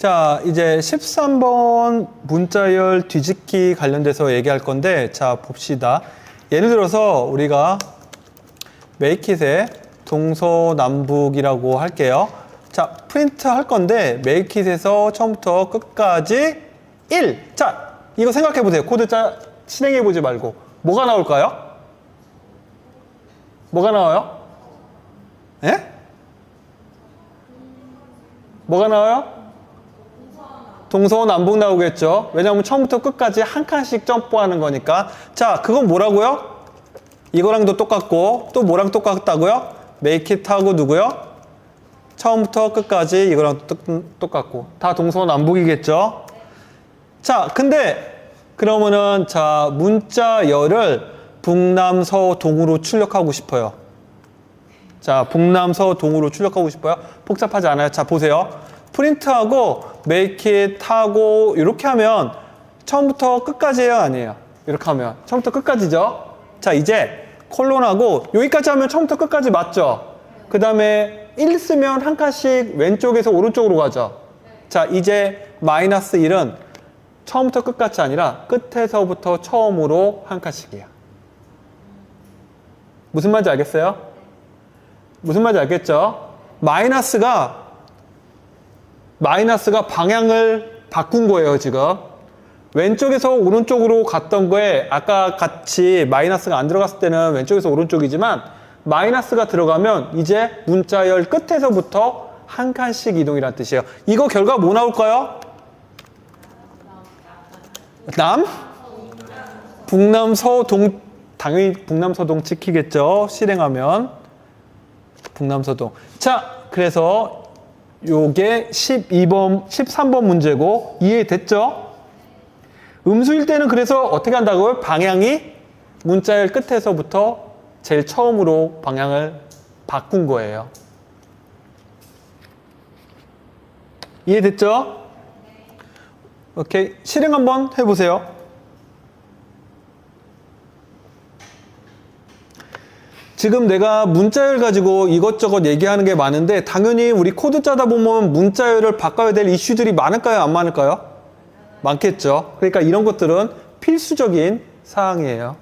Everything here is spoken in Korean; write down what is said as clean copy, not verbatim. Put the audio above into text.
자, 이제 13번 문자열 뒤집기 관련돼서 얘기할 건데, 자, 봅시다. 예를 들어서 우리가 메이킷의 동서남북이라고 할게요. 자, 프린트 할 건데, 메이킷에서 처음부터 끝까지 1. 자, 이거 생각해 보세요. 코드 실행해 보지 말고. 뭐가 나올까요? 뭐가 나와요? 예? 뭐가 나와요? 동서남북 나오겠죠. 왜냐하면 처음부터 끝까지 한 칸씩 점프하는 거니까. 자, 그건 뭐라고요? 이거랑도 똑같고 또 뭐랑 똑같다고요? make it 하고 누구요? 처음부터 끝까지 이거랑 똑같고 다 동서남북이겠죠. 자, 근데 그러면은 자, 문자열을 북남서동으로 출력하고 싶어요. 자, 북남서동으로 출력하고 싶어요. 복잡하지 않아요. 자, 보세요. 프린트하고 make it 하고 이렇게 하면 처음부터 끝까지예요, 아니에요? 이렇게 하면 처음부터 끝까지죠. 자, 이제 콜론하고 여기까지 하면 처음부터 끝까지 맞죠? 그 다음에 1 쓰면 한 칸씩 왼쪽에서 오른쪽으로 가죠. 자, 이제 마이너스 1은 처음부터 끝까지 아니라 끝에서부터 처음으로 한 칸씩이에요. 무슨 말인지 알겠어요? 무슨 말인지 알겠죠? 마이너스가 방향을 바꾼 거예요, 지금. 왼쪽에서 오른쪽으로 갔던 거에 아까 같이 마이너스가 안 들어갔을 때는 왼쪽에서 오른쪽이지만 마이너스가 들어가면 이제 문자열 끝에서부터 한 칸씩 이동이란 뜻이에요. 이거 결과 뭐 나올까요? 북남서동, 당연히 북남서동 지키겠죠. 실행하면 북남서동. 자, 그래서 요게 13번 문제고 이해됐죠? 음수일 때는 그래서 어떻게 한다고요? 방향이 문자열 끝에서부터 제일 처음으로 방향을 바꾼 거예요. 이해됐죠? 오케이. 실행 한번 해보세요. 지금 내가 문자열 가지고 이것저것 얘기하는 게 많은데 당연히 우리 코드 짜다 보면 문자열을 바꿔야 될 이슈들이 많을까요? 안 많을까요? 많겠죠. 그러니까 이런 것들은 필수적인 사항이에요.